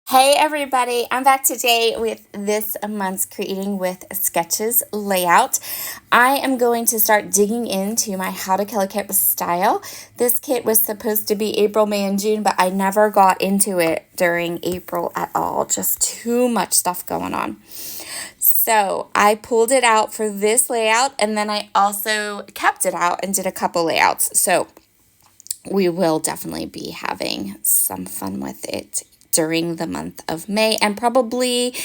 Hey everybody, I'm back today with this month's Creating with Sketches layout. I am going to start digging into my How to Color Kit with Style. This kit was supposed to be April, May, and June, but I never got into it during April at all. Just too much stuff going on. So I pulled it out for this layout, and then I also kept it out and did a couple layouts. So we will definitely be having some fun with it during the month of May and probably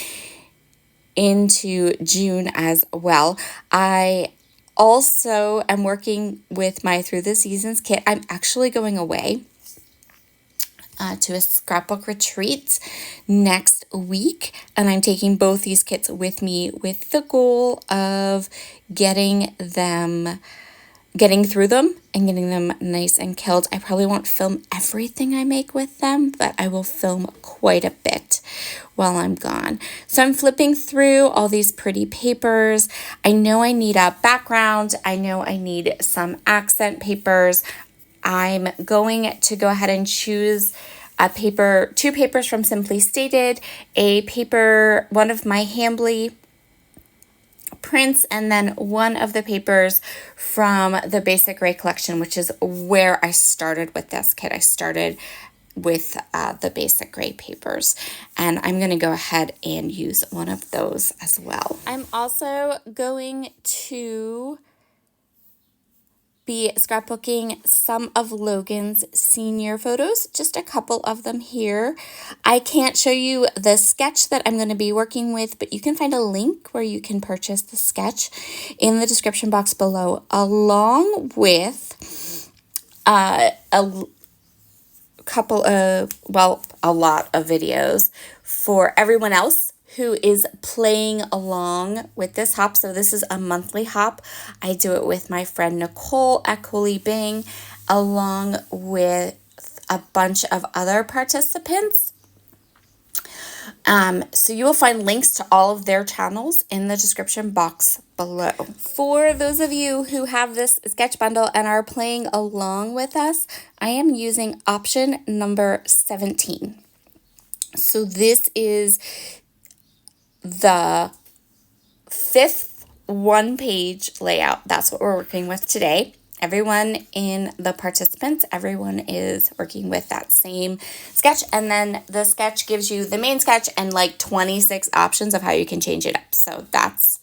into June as well. I also am working with my Through the Seasons kit. I'm actually going away to a scrapbook retreat next week, and I'm taking both these kits with me with the goal of getting through them and getting them nice and killed. I probably won't film everything I make with them, but I will film quite a bit while I'm gone. So I'm flipping through all these pretty papers. I know I need a background. I know I need some accent papers. I'm going to go ahead and choose two papers from Simply Stated, one of my Hambly prints, and then one of the papers from the Basic Gray collection, which is where I started with this kit. I started with the Basic Gray papers, and I'm going to go ahead and use one of those as well. I'm also going to be scrapbooking some of Logan's senior photos, just a couple of them here. I can't show you the sketch that I'm going to be working with, but you can find a link where you can purchase the sketch in the description box below, along with a lot of videos for everyone else who is playing along with this hop. So this is a monthly hop. I do it with my friend Nicole at Cooley Bing, along with a bunch of other participants. So you will find links to all of their channels in the description box below. For those of you who have this sketch bundle and are playing along with us, I am using option number 17. So this is the 5th one-page layout. That's what we're working with today. Everyone in the participants, everyone is working with that same sketch, and then the sketch gives you the main sketch and like 26 options of how you can change it up. So that's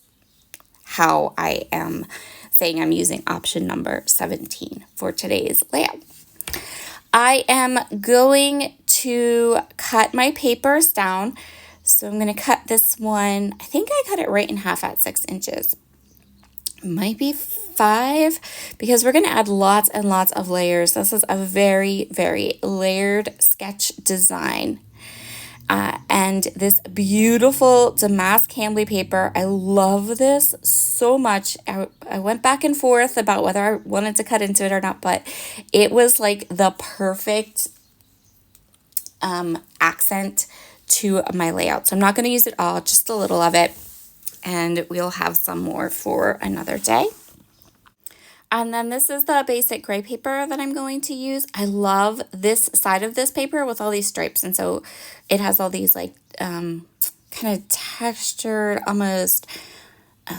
how I am saying I'm using option number 17 for today's layout. I am going to cut my papers down. So I'm going to cut this one. I think I cut it right in half at 6 inches. Might be 5, because we're going to add lots and lots of layers. This is a very, very layered sketch design. And this beautiful damask Hambly paper. I love this so much. I went back and forth about whether I wanted to cut into it or not, but it was like the perfect accent to my layout. So I'm not going to use it all, just a little of it, and we'll have some more for another day. And then this is the Basic Gray paper that I'm going to use. I love this side of this paper with all these stripes, and so it has all these like kind of textured, almost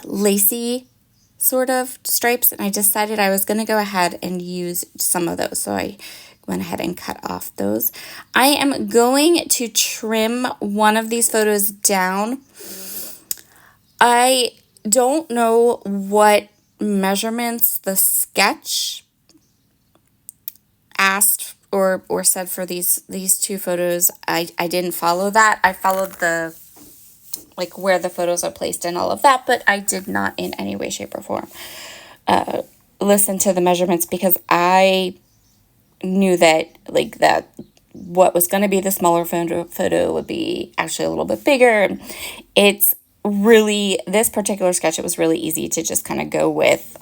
lacy sort of stripes, and I decided I was going to go ahead and use some of those, so I went ahead and cut off those. I am going to trim one of these photos down. I don't know what measurements the sketch asked or said for these two photos. I didn't follow that. I followed the like where the photos are placed and all of that, but I did not in any way, shape, or form listen to the measurements, because I knew that what was going to be the smaller photo would be actually a little bit bigger. It's really, this particular sketch, it was really easy to just kind of go with,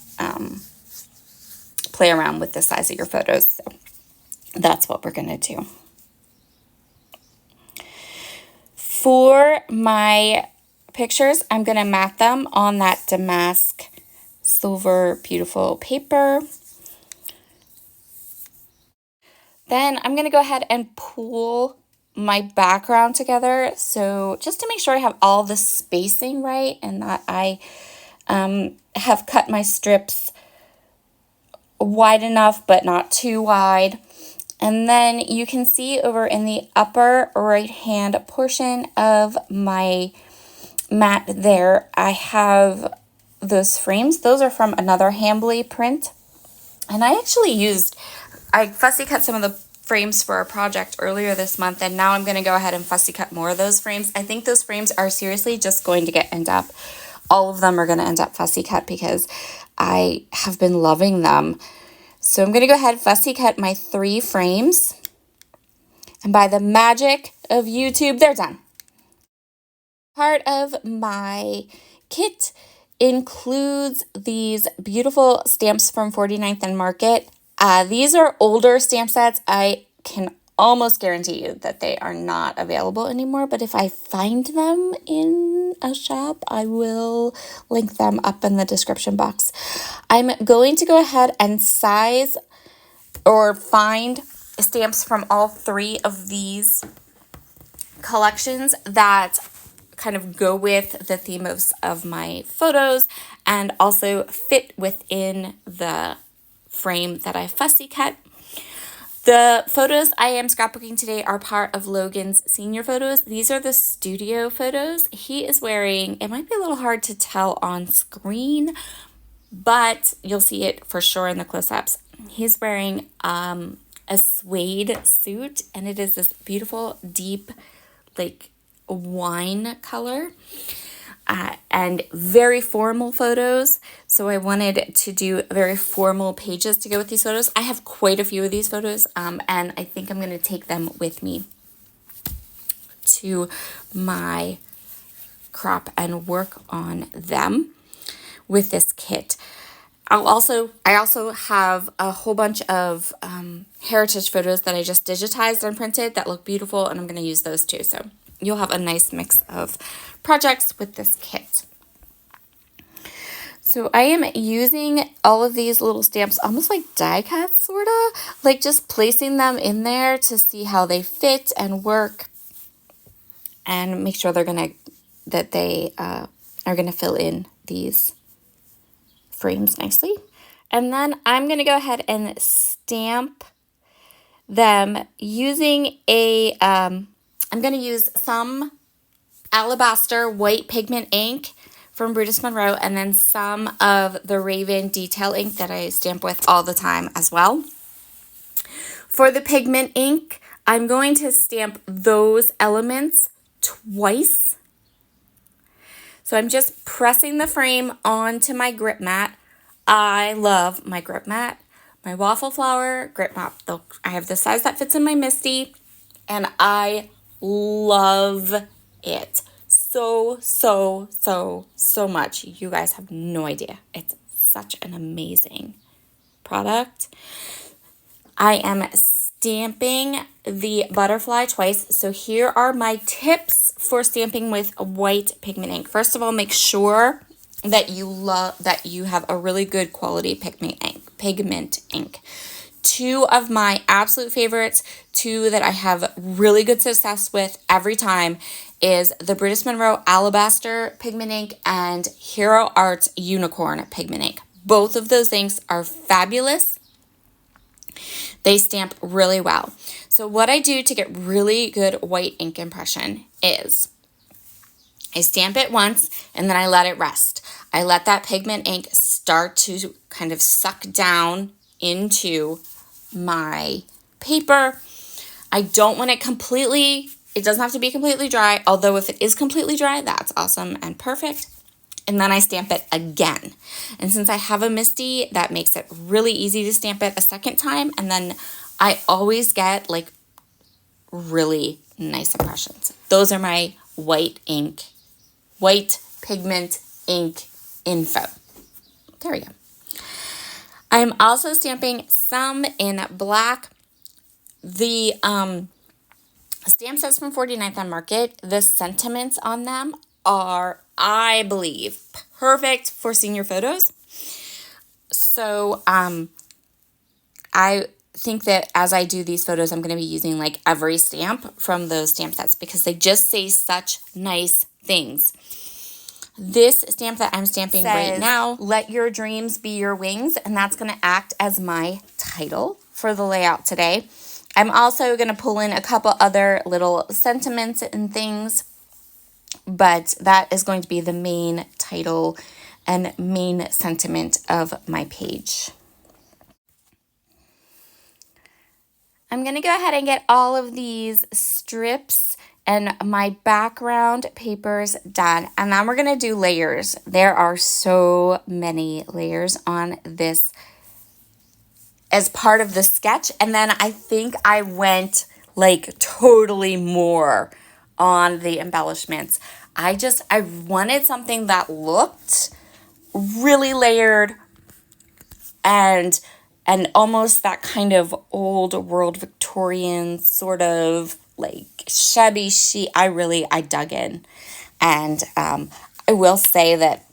play around with the size of your photos. So that's what we're going to do. For my pictures, I'm going to mat them on that damask silver beautiful paper. Then I'm going to go ahead and pull my background together. So just to make sure I have all the spacing right and that I have cut my strips wide enough but not too wide. And then you can see over in the upper right hand portion of my mat there, I have those frames. Those are from another Hambly print. And I actually I fussy cut some of the frames for a project earlier this month, and now I'm going to go ahead and fussy cut more of those frames. I think those frames are seriously just going to end up, all of them are going to end up fussy cut because I have been loving them. So I'm going to go ahead and fussy cut my 3 frames, and by the magic of YouTube, they're done. Part of my kit includes these beautiful stamps from 49th and Market. These are older stamp sets. I can almost guarantee you that they are not available anymore, but if I find them in a shop, I will link them up in the description box. I'm going to go ahead and size or find stamps from all 3 of these collections that kind of go with the theme of my photos and also fit within the frame that I fussy cut. The photos I am scrapbooking today are part of Logan's senior photos. These are the studio photos. He is wearing, it might be a little hard to tell on screen, but you'll see it for sure in the close-ups. He's wearing a suede suit, and it is this beautiful, deep, like wine color, and very formal photos. So I wanted to do very formal pages to go with these photos. I have quite a few of these photos, and I think I'm going to take them with me to my crop and work on them with this kit. I also have a whole bunch of heritage photos that I just digitized and printed that look beautiful, and I'm going to use those too. So you'll have a nice mix of projects with this kit. So I am using all of these little stamps almost like die cuts, sort of, like just placing them in there to see how they fit and work and make sure that they are gonna fill in these frames nicely. And then I'm going to go ahead and stamp them using I'm going to use some Alabaster white pigment ink from Brutus Monroe and then some of the Raven detail ink that I stamp with all the time as well. For the pigment ink, I'm going to stamp those elements twice. So I'm just pressing the frame onto my grip mat. I love my grip mat. My waffle flower grip mat. I have the size that fits in my Misty, and I love it so much. You guys have no idea. It's such an amazing product. I am stamping the butterfly twice. So here are my tips for stamping with white pigment ink. First of all, make sure that you have a really good quality pigment ink. 2 of my absolute favorites, 2 that I have really good success with every time, is the Brutus Monroe Alabaster pigment ink and Hero Arts Unicorn pigment ink. Both of those inks are fabulous. They stamp really well. So what I do to get really good white ink impression is I stamp it once and then I let it rest. I let that pigment ink start to kind of suck down into my paper. I don't want it it doesn't have to be completely dry, although if it is completely dry, that's awesome and perfect. And then I stamp it again. And since I have a Misty, that makes it really easy to stamp it a second time. And then I always get like really nice impressions. Those are my white pigment ink info. There we go. I'm also stamping some in black. The stamp sets from 49th and Market, the sentiments on them are, I believe, perfect for senior photos. So I think that as I do these photos, I'm going to be using like every stamp from those stamp sets because they just say such nice things. This stamp that I'm stamping right now, "Let your dreams be your wings," and that's going to act as my title for the layout today. I'm also going to pull in a couple other little sentiments and things, but that is going to be the main title and main sentiment of my page. I'm going to go ahead and get all of these strips and my background papers done. And then we're going to do layers. There are so many layers on this as part of the sketch. And then I think I went like totally more on the embellishments. I wanted something that looked really layered and almost that kind of old world Victorian sort of like shabby chic. I dug in. And I will say that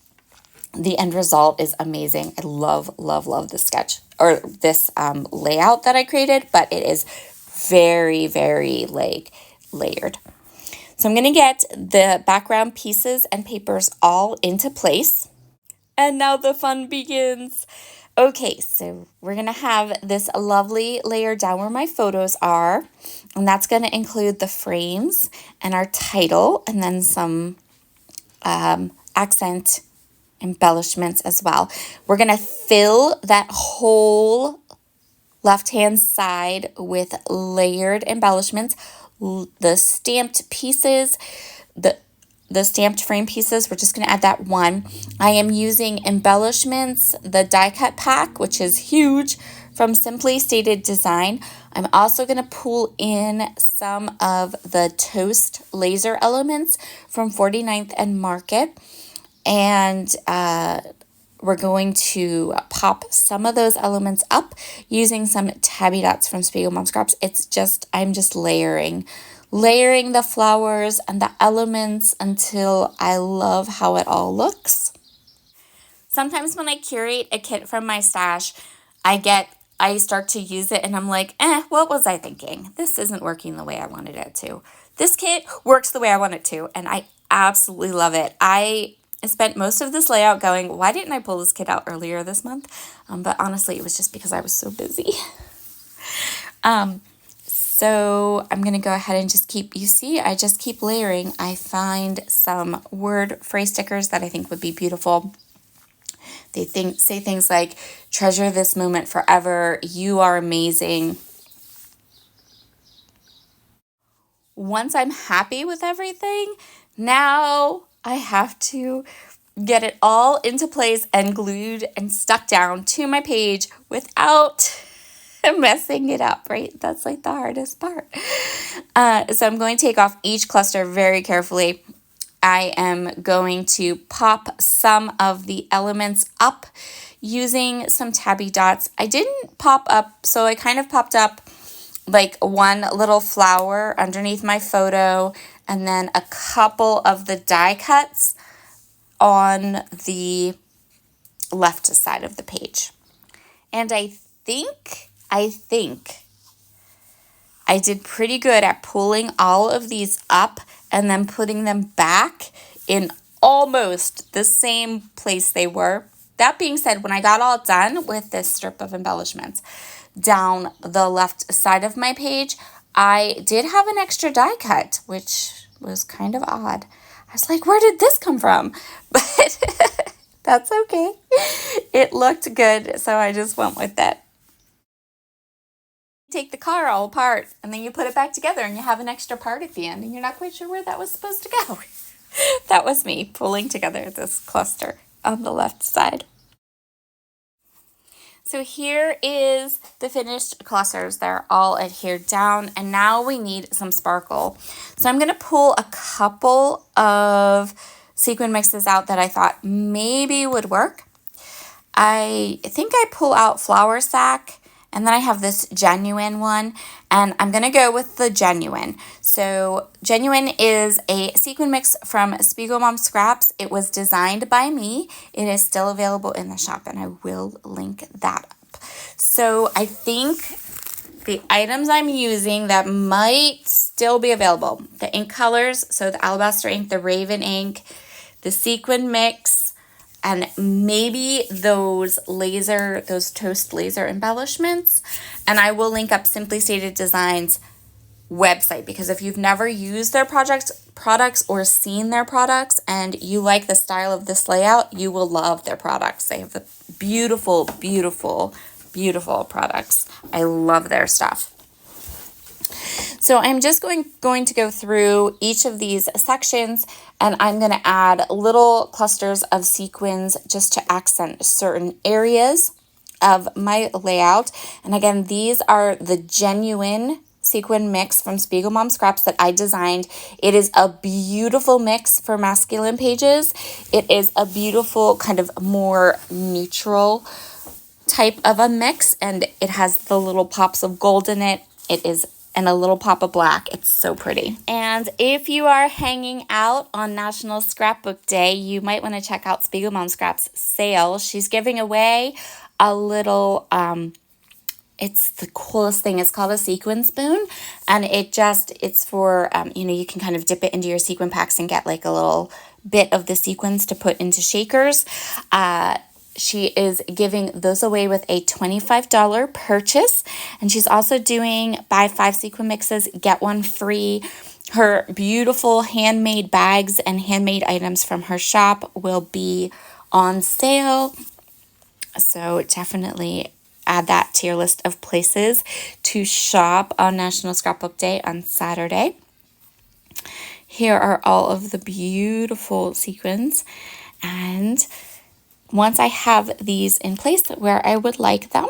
the end result is amazing. I love, love, love this sketch or this layout that I created, but it is very, very like layered. So I'm going to get the background pieces and papers all into place. And now the fun begins. Okay, so we're going to have this lovely layer down where my photos are, and that's going to include the frames and our title and then some accent embellishments as well. We're going to fill that whole left-hand side with layered embellishments, the stamped pieces, the stamped frame pieces. We're just going to add that one. I am using embellishments, the die cut pack, which is huge, from Simply Stated Design. I'm also going to pull in some of the toast laser elements from 49th and Market. And we're going to pop some of those elements up using some tabby dots from Spiegel Mom Scraps. I'm just layering the flowers and the elements until I love how it all looks. Sometimes when I curate a kit from my stash, I start to use it and I'm like, what was I thinking? This isn't working the way I wanted it to. This kit works the way I want it to, and I absolutely love it. I spent most of this layout going, why didn't I pull this kit out earlier this month? But honestly, it was just because I was so busy. So I'm going to go ahead and I just keep layering. I find some word phrase stickers that I think would be beautiful. They say things like, treasure this moment forever. You are amazing. Once I'm happy with everything, now I have to get it all into place and glued and stuck down to my page without messing it up, right? That's like the hardest part. So I'm going to take off each cluster very carefully. I am going to pop some of the elements up using some tabby dots. I didn't pop up, so I kind of popped up like one little flower underneath my photo and then a couple of the die cuts on the left side of the page. And I think I did pretty good at pulling all of these up and then putting them back in almost the same place they were. That being said, when I got all done with this strip of embellishments down the left side of my page, I did have an extra die cut, which was kind of odd. I was like, where did this come from? But that's okay. It looked good, so I just went with it. Take the car all apart and then you put it back together and you have an extra part at the end and you're not quite sure where that was supposed to go. That was me pulling together this cluster on the left side. So here is the finished clusters. They're all adhered down and now we need some sparkle. So I'm going to pull a couple of sequin mixes out that I thought maybe would work. I think I pull out Flower Sack. And then I have this Genuine one, and I'm going to go with the Genuine. So Genuine is a sequin mix from Spiegel Mom Scraps. It was designed by me. It is still available in the shop, and I will link that up. So I think the items I'm using that might still be available. The ink colors, so the Alabaster ink, the Raven ink, the sequin mix, and maybe those toast laser embellishments. And I will link up Simply Stated Designs website, because if you've never used their products or seen their products and you like the style of this layout, you will love their products. They have the beautiful, beautiful, beautiful products. I love their stuff. So I'm just going to go through each of these sections, and I'm going to add little clusters of sequins just to accent certain areas of my layout. And again, these are the genuine sequin mix from Spiegel Mom Scraps that I designed. It is a beautiful mix for masculine pages. It is a beautiful kind of more neutral type of a mix, and it has the little pops of gold in it. And a little pop of black. It's so pretty. And if you are hanging out on National Scrapbook Day, you might want to check out Spiegel Mom Scraps sale. She's giving away a little, it's the coolest thing. It's called a sequin spoon, and it's for, you can kind of dip it into your sequin packs and get like a little bit of the sequins to put into shakers. She is giving those away with a $25 purchase. And she's also doing buy 5 sequin mixes, get 1 free. Her beautiful handmade bags and handmade items from her shop will be on sale. So definitely add that to your list of places to shop on National Scrapbook Day on Saturday. Here are all of the beautiful sequins. And once I have these in place where I would like them,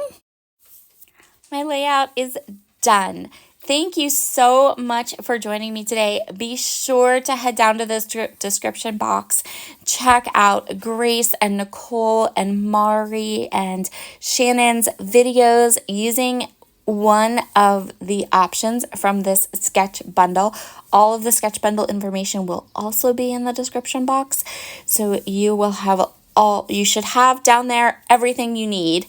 my layout is done. Thank you so much for joining me today. Be sure to head down to the description box. Check out Grace and Nicole and Mari and Shannon's videos using one of the options from this sketch bundle. All of the sketch bundle information will also be in the description box. So you should have down there everything you need.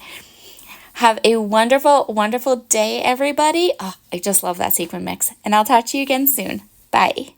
Have a wonderful, wonderful day, everybody. Oh, I just love that sequin mix. And I'll talk to you again soon. Bye.